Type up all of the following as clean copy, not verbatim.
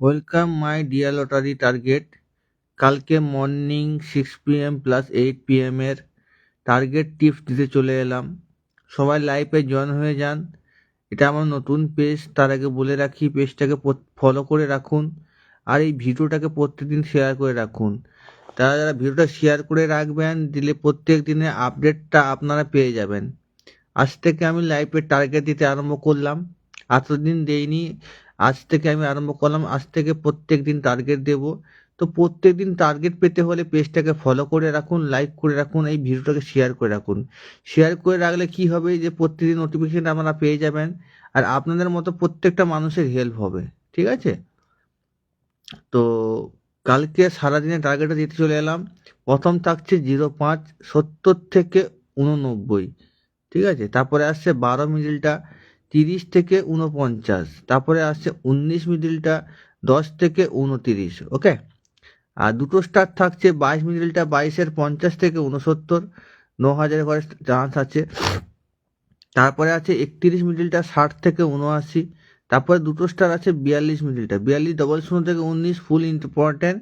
Welcome my dear lottery target. কালকে morning 6 PM plus 8 PM এর target tips দিতে চলে এলাম। সবাই লাইভে জয়েন হয়ে যান। এটা আমার নতুন পেজ, তার আগে বলে রাখি পেজটাকে ফলো করে রাখুন আর এই ভিডিওটাকে প্রত্যেকদিন শেয়ার করে রাখুন। তারা যারা ভিডিওটা শেয়ার করে রাখবেন দিলে প্রত্যেক দিনের আপডেটটা আপনারা পেয়ে যাবেন। আজ থেকে আমি লাইভের টার্গেট দিতে আরম্ভ করলাম, এতদিন দেইনি। আজ থেকে আমি আরম্ভ করলাম, আজ থেকে প্রত্যেক দিন টার্গেট দেব। তো প্রত্যেক দিন টার্গেট পেতে হলে পেজটাকে ফলো করে রাখুন, লাইক করে রাখুন, এই ভিডিওটাকে শেয়ার করে রাখুন। শেয়ার করে রাখলে কি হবে যে প্রত্যেকদিন নোটিফিকেশন আপনারা পেয়ে যাবেন আর আপনাদের মতো প্রত্যেকটা মানুষের হেল্প হবে। ঠিক আছে? তো কালকে সারাদিনের টার্গেটটা দিতে চলে এলাম। প্রথম থাকছে 05 70 থেকে 89। ঠিক আছে? তারপরে আসছে 12 মিডিলটা 30 থেকে 49। তারপরে আসছে 19 মিডিলটা 10 থেকে 29। ওকে? আর দুটো স্টার থাকছে 22 মিডিলটা 22-এর 50 থেকে 69, 9,000 করে চান্স আছে। তারপরে আছে 31 মিডিলটা 60 থেকে 79। তারপরে দুটো স্টার আছে 42 মিডিলটা 42 থেকে 19, ফুল ইম্পর্টেন্ট।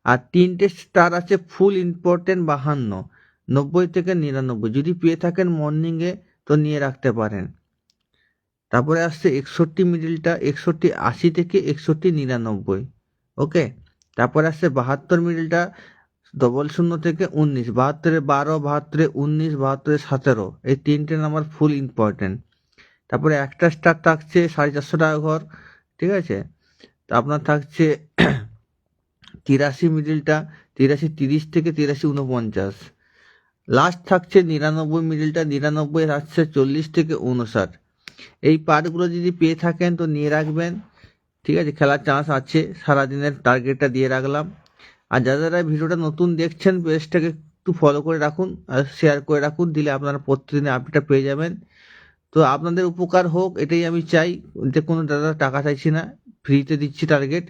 আর তিনটে স্টার আছে ফুল ইম্পর্টেন্ট 52, 90 থেকে 99। যদি পেয়ে থাকেন মর্নিংয়ে তো নিয়ে রাখতে পারেন। তারপরে আসছে 61 মিডিলটা 61 80 থেকে 61 99। ওকে? তারপরে আসছে 72 মিডিলটা 00 থেকে 19, 72-এ 12, 72-এ 19, 72-এ 17। এই তিনটে নাম্বার ফুল ইম্পর্টেন্ট। তারপরে একটা স্টার থাকছে 450 টাকা ঘর। ঠিক আছে? তো আপনার থাকছে 83 মিডিলটা 83 30 থেকে 83 49। লাস্ট থাকছে 99 মিডিলটা 99 আসছে 40 থেকে 59। এই পার্টগুলো যদি পেয়ে থাকেন তো নিয়ে রাখবেন। ঠিক আছে? খেলার চান্স আছে। সারাদিনের টার্গেটটা দিয়ে রাখলাম। আর যারা যারা ভিডিওটা নতুন দেখছেন পেজটাকে একটু ফলো করে রাখুন আর শেয়ার করে রাখুন, দিলে আপনারা প্রতিদিনের আপডেটটা পেয়ে যাবেন। তো আপনাদের উপকার হোক এটাই আমি চাই। যে কোনো দাদা টাকা চাইছি না, ফ্রিতে দিচ্ছি টার্গেট।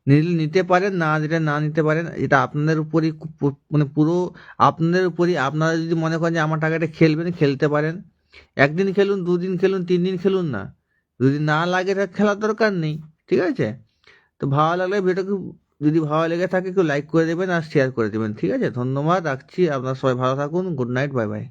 নিলে নিতে পারেন, না দিলে না নিতে পারেন। এটা আপনাদের উপরই মানে পুরো আপনাদের উপরই। আপনারা যদি মনে করেন যে আমার টাকাটা খেলবেন, খেলতে পারেন। একদিন খেলুন, দুদিন খেলুন, 3 দিন খেলুন না। যদি না লাগে তাহলে খেলার দরকার নেই। ঠিক আছে? তো ভালো লাগলে ভিডিওকে, যদি ভালো লেগে থাকে কেউ লাইক করে দেবেন আর শেয়ার করে দেবেন। ঠিক আছে? ধন্যবাদ, রাখছি। আপনারা সবাই ভালো থাকুন। Good night, bye bye.